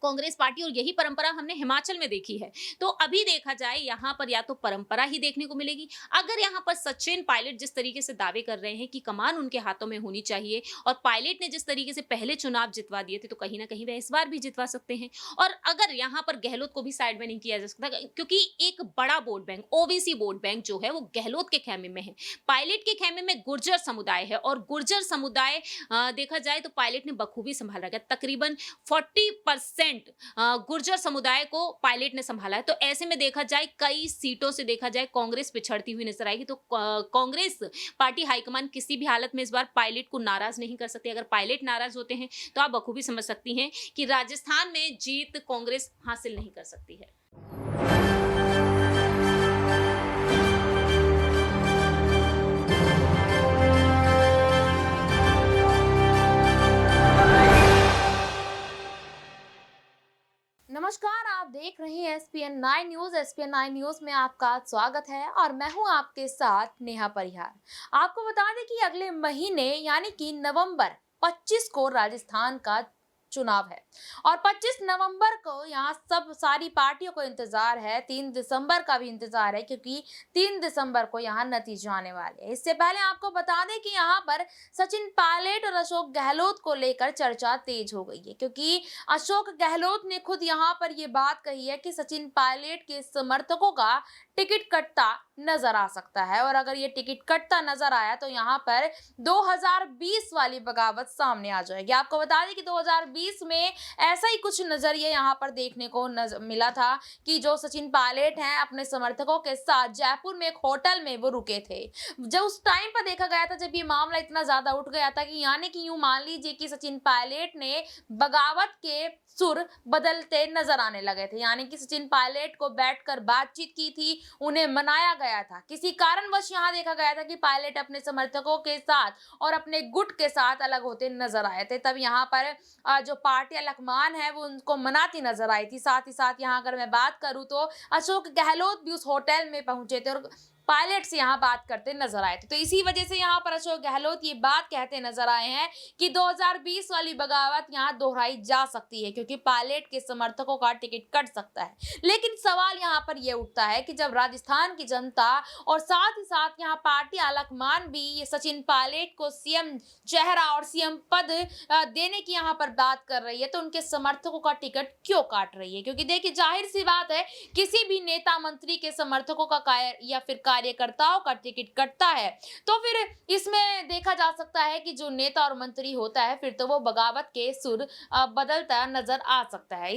Congress party, और यही परंपरा हमने हिमाचल में देखी है। तो अभी देखा जाए यहाँ पर या तो परंपरा ही देखने को मिलेगी, अगर यहाँ पर सचिन पायलट जिस तरीके से दावे कर रहे हैं कि कमान उनके हाथों में होनी चाहिए, और पायलट ने जिस तरीके से पहले चुनाव जितवा दिए थे, तो कहीं ना कहीं वह इस बार भी जितवा सकते हैं। और अगर यहाँ पर गहलोत को भी साइड में नहीं किया जा सकता, क्योंकि एक बड़ा vote bank, OBC vote bank जो है वो गहलोत के खेमे में है। पायलट के खेमे में गुर्जर समुदाय है, और गुर्जर समुदाय देखा जाए तो पायलट ने बखूबी संभाला गया। तकरीबन 40% गुर्जर समुदाय को पायलट ने संभाला है। तो ऐसे में देखा जाए, कई सीटों से देखा जाए कांग्रेस पिछड़ती हुई नजर आएगी। तो कांग्रेस पार्टी हाईकमान किसी भी हालत में इस बार पायलट को नाराज नहीं कर सकती। अगर पायलट नाराज होते हैं तो आप बखूबी समझ सकती हैं कि राजस्थान में जीत कांग्रेस हासिल नहीं कर सकती है। नमस्कार, आप देख रहे हैं एसपीएन 9 न्यूज। एसपीएन 9 न्यूज में आपका स्वागत है और मैं हूं आपके साथ नेहा परिहार। आपको बता दें कि अगले महीने यानी कि नवंबर 25 को राजस्थान का चुनाव है और 25 नवंबर को यहाँ सब सारी पार्टियों को इंतजार है। 3 दिसंबर का भी इंतजार है, क्योंकि 3 दिसंबर को यहाँ नतीजे आने वाले हैं। इससे पहले आपको बता दें कि यहाँ पर सचिन पायलट और अशोक गहलोत को लेकर चर्चा तेज हो गई है, क्योंकि अशोक गहलोत ने खुद यहाँ पर ये बात कही है कि सचिन पायलट के समर्थकों का टिकट कटता नजर आ सकता है, और अगर ये टिकट कटता नजर आया तो यहाँ पर 2020 वाली बगावत सामने आ जाएगी। आपको बता दें कि 2020 में ऐसा ही कुछ नजरिया यहाँ पर देखने को मिला था कि जो सचिन पायलट हैं अपने समर्थकों के साथ जयपुर में एक होटल में वो रुके थे। जब उस टाइम पर देखा गया था, जब ये मामला इतना ज्यादा उठ गया था कि यानी कि यूं मान लीजिए कि सचिन पायलट ने बगावत के सुर बदलते नजर आने लगे थे। यानी कि सचिन पायलट को बैठकर बातचीत की थी, उन्हें मनाया गया था। किसी कारणवश यहाँ देखा गया था कि पायलट अपने समर्थकों के साथ और अपने गुट के साथ अलग होते नजर आए थे। तब यहाँ पर जो पार्टी अलकमान है वो उनको मनाती नजर आई थी। साथ ही साथ यहाँ अगर मैं बात करूं तो अशोक गहलोत भी उस होटल में पहुंचे थे और पायलट से यहाँ बात करते नजर आए थे। तो इसी वजह से यहाँ पर अशोक गहलोत ये बात कहते नजर आए हैं कि 2020 वाली बगावत यहाँ दोहराई जा सकती है, क्योंकि पायलट के समर्थकों का टिकट कट सकता है। लेकिन सवाल यहाँ पर यह उठता है कि जब राजस्थान की जनता और साथ ही साथ यहाँ पार्टी आलाकमान भी ये सचिन पायलट को सीएम चेहरा और सीएम पद देने की यहाँ पर बात कर रही है, तो उनके समर्थकों का टिकट क्यों काट रही है? क्योंकि देखिए, जाहिर सी बात है, किसी भी नेता मंत्री के समर्थकों का या फिर कार्यकर्ताओं का टिकट कटता है तो फिर इसमें देखा जा सकता है कि जो नेता और मंत्री होता है फिर तो वो बगावत के सुर बदलता नजर आ सकता है।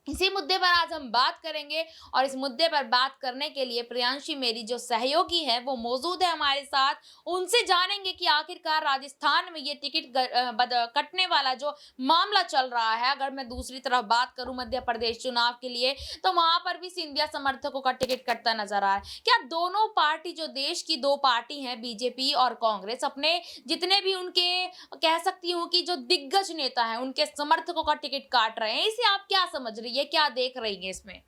इसी मुद्दे पर आज हम बात करेंगे और इस मुद्दे पर बात करने के लिए प्रियांशी मेरी जो सहयोगी है वो मौजूद है हमारे साथ। उनसे जानेंगे कि आखिरकार राजस्थान में ये टिकट कटने वाला जो मामला चल रहा है, अगर मैं दूसरी तरफ बात करूं मध्य प्रदेश चुनाव के लिए, तो वहां पर भी सिंधिया समर्थकों का टिकट कटता नजर आ रहा है। क्या दोनों पार्टी, जो देश की दो पार्टी हैं बीजेपी और कांग्रेस, अपने जितने भी उनके कह सकती हूँ कि जो दिग्गज नेता हैं उनके समर्थकों का टिकट काट रहे हैं, इसे आप क्या समझ रही है, क्या देख रही है इसमें?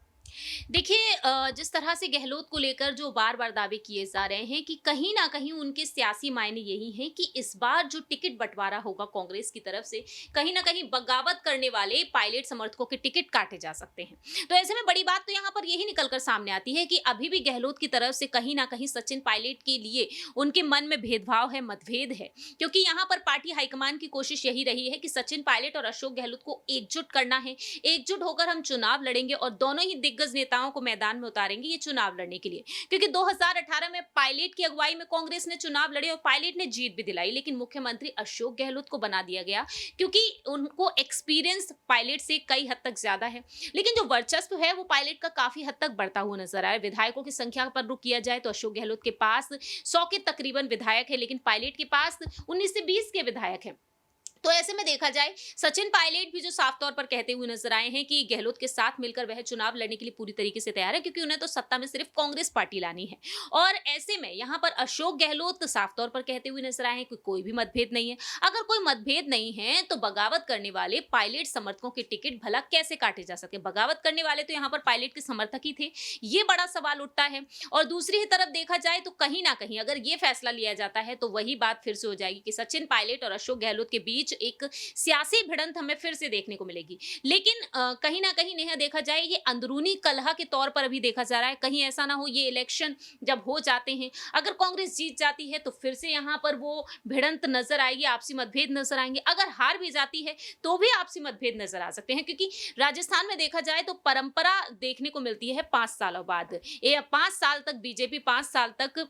देखिए, जिस तरह से गहलोत को लेकर जो बार-बार दावे किए जा रहे हैं कि कहीं न कहीं उनके सियासी मायने यही हैं कि इस बार जो टिकट बँटवारा होगा कांग्रेस की तरफ से, कहीं न कहीं बगावत करने वाले पायलट समर्थकों के टिकट काटे जा सकते हैं। तो ऐसे में बड़ी बात तो यहाँ पर यही निकल कर सामने आती है कि अभी भी गहलोत की तरफ से कहीं न कहीं सचिन पायलट के लिए उनके मन में भेदभाव है, मतभेद है। क्योंकि यहाँ पर पार्टी हाईकमान की कोशिश यही रही है कि सचिन पायलट और अशोक गहलोत को एकजुट करना है। एकजुट होकर हम चुनाव लड़ेंगे और दोनों ही दिग्गज नेताओं को मैदान में उतारेंगे ये चुनाव लड़ने के लिए। क्योंकि 2018 में पायलट की अगुवाई में कांग्रेस ने चुनाव लड़े और पायलट ने जीत भी दिलाई, लेकिन मुख्यमंत्री अशोक गहलोत को बना दिया गया क्योंकि उनको एक्सपीरियंस पायलट से कई हद तक ज्यादा है। लेकिन जो वर्चस्व है वो पायलट का काफी हद तक बढ़ता हुआ नजर आया। विधायकों की संख्या पर रुख किया जाए तो अशोक गहलोत के पास 100 के तकरीबन विधायक है, लेकिन पायलट के पास 19 से 20 के विधायक हैं। तो ऐसे में देखा जाए, सचिन पायलट भी जो साफ तौर पर कहते हुए नजर आए हैं कि गहलोत के साथ मिलकर वह चुनाव लड़ने के लिए पूरी तरीके से तैयार है, क्योंकि उन्हें तो सत्ता में सिर्फ कांग्रेस पार्टी लानी है। और ऐसे में यहाँ पर अशोक गहलोत साफ तौर पर कहते हुए नजर आए हैं कि कोई भी मतभेद नहीं है। अगर कोई मतभेद नहीं है तो बगावत करने वाले पायलट समर्थकों के टिकट भला कैसे काटे जा सके? बगावत करने वाले तो यहाँ पर पायलट के समर्थक ही थे, ये बड़ा सवाल उठता है। और दूसरी ही तरफ देखा जाए तो कहीं ना कहीं अगर ये फैसला लिया जाता है तो वही बात फिर से हो जाएगी कि सचिन पायलट और अशोक गहलोत के बीच बीच एक सियासी भिड़ंत हमें फिर से देखने को मिलेगी। लेकिन कहीं न कहीं नेहा देखा जाए ये अंदरूनी कलह के तौर पर अभी देखा जा रहा है। कहीं ऐसा ना हो ये इलेक्शन जब हो जाते हैं, अगर कांग्रेस जीत जाती है तो फिर से यहाँ पर वो भिड़ंत नज़र आएगी, आपसी मतभेद नज़र आएँगे। अगर हार भी जाती है तो भी आपसी मतभेद नज़र आ सकते हैं, क्योंकि राजस्थान में देखा जाए तो परंपरा देखने को मिलती है 5 सालों बाद। ये 5 साल तक बीजेपी, 5 साल तक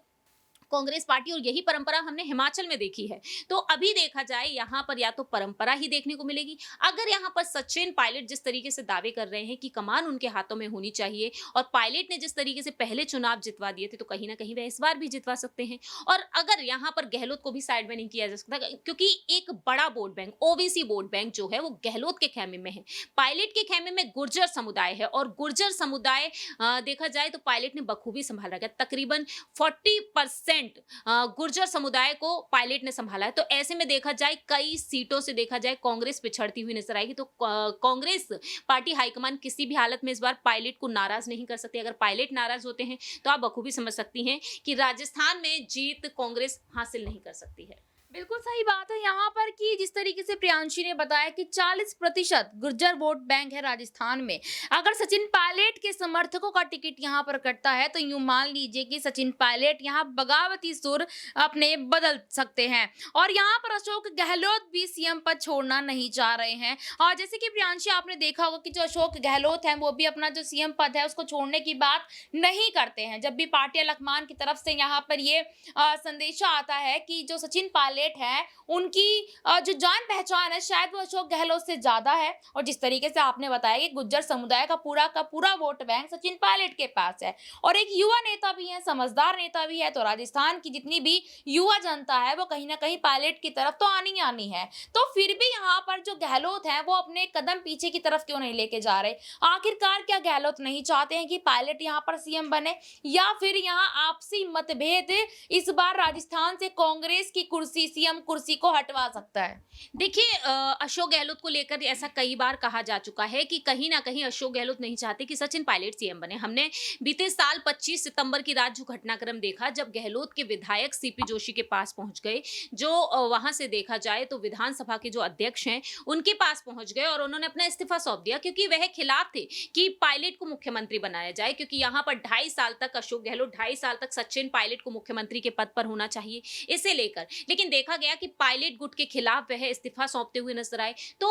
कांग्रेस पार्टी, और यही परंपरा हमने हिमाचल में देखी है। तो अभी देखा जाए यहाँ पर या तो परंपरा ही देखने को मिलेगी। अगर यहाँ पर सचिन पायलट जिस तरीके से दावे कर रहे हैं कि कमान उनके हाथों में होनी चाहिए, और पायलट ने जिस तरीके से पहले चुनाव जितवा दिए थे, तो कहीं ना कहीं वह इस बार भी जितवा सकते हैं। और अगर यहाँ पर गहलोत को भी साइड में नहीं किया जा सकता, क्योंकि एक बड़ा vote bank, OBC vote bank जो है वो गहलोत के खेमे में है। पायलट के खेमे में गुर्जर समुदाय है, और गुर्जर समुदाय देखा जाए तो पायलट ने बखूबी संभाल रखा है। तकरीबन 40% गुर्जर समुदाय को पायलट ने संभाला है। तो ऐसे में देखा जाए कई सीटों से देखा जाए कांग्रेस पिछड़ती हुई नजर आएगी। तो कांग्रेस पार्टी हाईकमान किसी भी हालत में इस बार पायलट को नाराज नहीं कर सकती। अगर पायलट नाराज होते हैं तो आप बखूबी समझ सकती हैं कि राजस्थान में जीत कांग्रेस हासिल नहीं कर सकती है। बिल्कुल सही बात है यहाँ पर कि जिस तरीके से प्रियांशी ने बताया कि 40% गुर्जर वोट बैंक है राजस्थान में। अगर सचिन पायलट के समर्थकों का टिकट यहाँ पर कटता है तो यूं मान लीजिए कि सचिन पायलट यहाँ बगावती सुर अपने बदल सकते हैं, और यहाँ पर अशोक गहलोत भी सीएम पद छोड़ना नहीं चाह रहे हैं। और जैसे कि प्रियांशी आपने देखा होगा कि जो अशोक गहलोत है वो भी अपना जो सीएम पद है उसको छोड़ने की बात नहीं करते हैं। जब भी पार्टी अलकमान की तरफ से यहाँ पर ये संदेशा आता है कि जो सचिन पायलट है उनकी जो जान पहचान है शायद वो अशोक गहलोत से ज्यादा है। और जिस तरीके से आपने बताया कि गुज्जर समुदाय का पूरा वोट बैंक सचिन पायलट के पास है, और एक युवा नेता भी है, समझदार नेता भी है, तो राजस्थान की जितनी भी युवा जनता है वो कहीं ना कहीं पायलट की तरफ तो आनी आनी है। तो फिर भी यहाँ पर जो गहलोत है वो अपने कदम पीछे की तरफ क्यों नहीं लेके जा रहे? आखिरकार क्या गहलोत नहीं चाहते हैं कि पायलट यहाँ पर सीएम बने, या फिर यहाँ आपसी मतभेद इस बार राजस्थान से कांग्रेस की कुर्सी, सीएम कुर्सी को हटवा सकता है? देखिए अशोक गहलोत को लेकर ऐसा कई बार कहा जा चुका है कि कहीं ना कहीं अशोक गहलोत नहीं चाहते कि सचिन पायलट सीएम बने। हमने बीते साल 25 सितंबर की रात जो घटनाक्रम देखा, जब गहलोत के विधायक सीपी जोशी के पास पहुंच गए, जो वहां से देखा जाए तो विधानसभा के जो अध्यक्ष हैं उनके पास पहुंच गए और उन्होंने अपना इस्तीफा सौंप दिया, क्योंकि वह खिलाफ थे कि पायलट को मुख्यमंत्री बनाया जाए। क्योंकि यहाँ पर 2.5 साल तक अशोक गहलोत, 2.5 साल तक सचिन पायलट को मुख्यमंत्री के पद पर होना चाहिए, इसे लेकर। लेकिन देखा गया कि पायलट गुट के खिलाफ वह इस्तीफा सौंपते हुए नजर आए, तो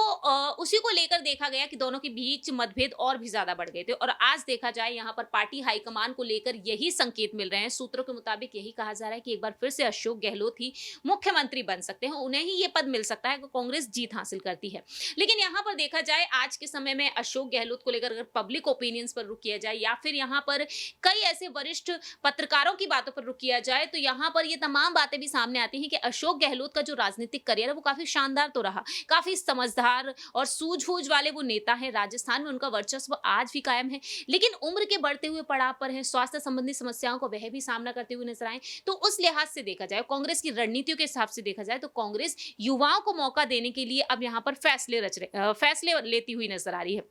उसी को लेकर देखा गया कि दोनों के बीच मतभेद और भी ज्यादा बढ़ गए थे। और आज देखा जाए यहाँ पर पार्टी हाईकमान को लेकर यही संकेत मिल रहे हैं। सूत्रों के मुताबिक यही कहा जा रहा है कि एक बार फिर से अशोक गहलोत ही मुख्यमंत्री बन सकते हैं, उन्हें ही ये पद मिल सकता है कि कांग्रेस जीत हासिल करती है। लेकिन यहाँ पर देखा जाए आज के समय में अशोक गहलोत को लेकर अगर पब्लिक ओपिनियंस पर रुक किया जाए, या फिर यहाँ पर कई ऐसे वरिष्ठ पत्रकारों की बातों पर रुक किया जाए, तो यहाँ पर ये तमाम बातें भी सामने आती हैं कि अशोक गहलोत का जो राजनीतिक करियर है वो काफी शानदार तो रहा, काफी समझदार और सूझबूझ वाले वो नेता है। राजस्थान में उनका वर्चस्व आज भी कायम है, लेकिन उम्र के बढ़ते हुए पड़ाव पर है, स्वास्थ्य संबंधी समस्याओं को वह भी सामना करते हुए नजर आए। तो उस लिहाज से देखा जाए, कांग्रेस की रणनीतियों के हिसाब से देखा जाए, तो कांग्रेस युवाओं को मौका देने के लिए अब यहाँ पर फैसले लेती हुई नजर आ रही है।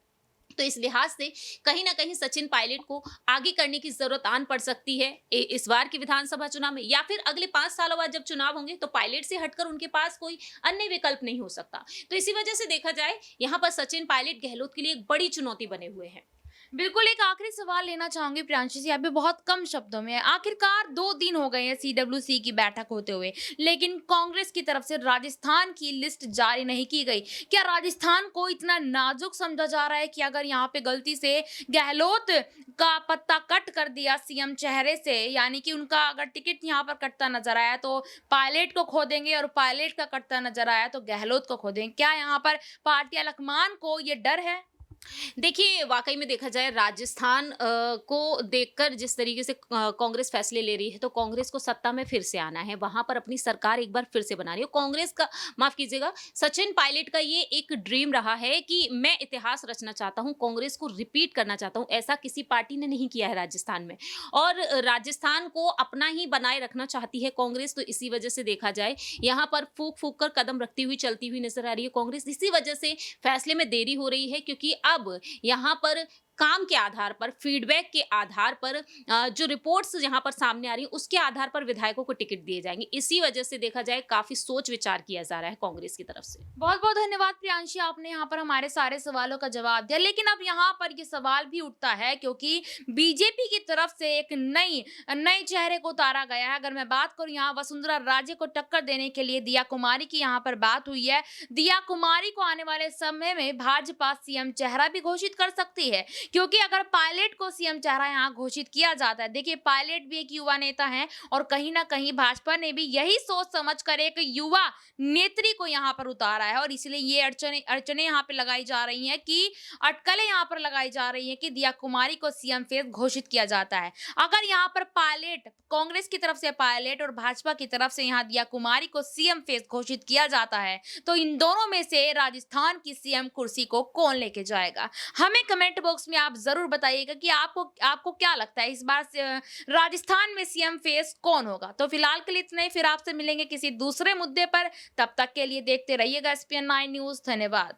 तो इस लिहाज से कहीं ना कहीं सचिन पायलट को आगे करने की जरूरत आन पड़ सकती है इस बार के विधानसभा चुनाव में, या फिर अगले 5 सालों बाद जब चुनाव होंगे तो पायलट से हटकर उनके पास कोई अन्य विकल्प नहीं हो सकता। तो इसी वजह से देखा जाए यहाँ पर सचिन पायलट गहलोत के लिए एक बड़ी चुनौती बने हुए हैं। बिल्कुल, एक आखिरी सवाल लेना चाहूंगी प्रियांशी जी, अभी बहुत कम शब्दों में। आखिरकार 2 दिन हो गए हैं सीडब्ल्यूसी की बैठक होते हुए, लेकिन कांग्रेस की तरफ से राजस्थान की लिस्ट जारी नहीं की गई। क्या राजस्थान को इतना नाजुक समझा जा रहा है कि अगर यहाँ पे गलती से गहलोत का पत्ता कट कर दिया सीएम चेहरे से, यानी कि उनका अगर टिकट यहाँ पर कटता नजर आया तो पायलट को खो देंगे, और पायलट का कटता नजर आया तो गहलोत को खो देंगे? क्या यहाँ पर पार्टी अलकमान को ये डर है? देखिए वाकई में देखा जाए राजस्थान को देखकर जिस तरीके से कांग्रेस फैसले ले रही है, तो कांग्रेस को सत्ता में फिर से आना है, वहां पर अपनी सरकार एक बार फिर से बना रही है। कांग्रेस का, माफ कीजिएगा, सचिन पायलट का ये एक ड्रीम रहा है कि मैं इतिहास रचना चाहता हूं, कांग्रेस को रिपीट करना चाहता हूं। ऐसा किसी पार्टी ने नहीं किया है राजस्थान में, और राजस्थान को अपना ही बनाए रखना चाहती है कांग्रेस। तो इसी वजह से देखा जाए यहाँ पर फूक फूक कर कदम रखती हुई चलती हुई नजर आ रही है कांग्रेस। इसी वजह से फैसले में देरी हो रही है, क्योंकि अब यहाँ पर काम के आधार पर, फीडबैक के आधार पर जो रिपोर्ट्स जहाँ पर सामने आ रही हैं, उसके आधार पर विधायकों को टिकट दिए जाएँगे। इसी वजह से देखा जाए काफ़ी सोच-विचार किया जा रहा है कांग्रेस की तरफ से। बहुत बहुत धन्यवाद प्रियांशी, आपने यहाँ पर हमारे सारे सवालों का जवाब दिया। लेकिन अब यहाँ पर ये सवाल भी उठता है क्योंकि बीजेपी की तरफ से एक नई नए चेहरे को उतारा गया है। अगर मैं बात करूँ यहाँ वसुंधरा राजे को टक्कर देने के लिए दिया कुमारी की यहाँ पर बात हुई है। दिया कुमारी को आने वाले समय में भाजपा सीएम चेहरा भी घोषित कर सकती है, क्योंकि अगर पायलट को सीएम चेहरा यहाँ घोषित किया जाता है, देखिए पायलट भी एक युवा नेता है और कहीं ना कहीं भाजपा ने भी यही सोच समझ कर एक युवा नेत्री को यहाँ पर उतारा है और इसलिए ये अड़चने अड़चने यहाँ पे लगाई जा रही हैं कि अटकलें यहाँ पर लगाई जा रही हैं कि दिया कुमारी को सीएम फेस घोषित किया जाता है। अगर यहाँ पर पायलट, कांग्रेस की तरफ से पायलट और भाजपा की तरफ से यहाँ दिया कुमारी को सीएम फेस घोषित किया जाता है, तो इन दोनों में से राजस्थान की सीएम कुर्सी को कौन लेके जाएगा? हमें कमेंट बॉक्स में आप जरूर बताइएगा कि आपको आपको क्या लगता है इस बार से राजस्थान में सीएम फेस कौन होगा। तो फिलहाल के लिए इतना ही, फिर आपसे मिलेंगे किसी दूसरे मुद्दे पर। तब तक के लिए देखते रहिएगा SPN9 न्यूज। धन्यवाद।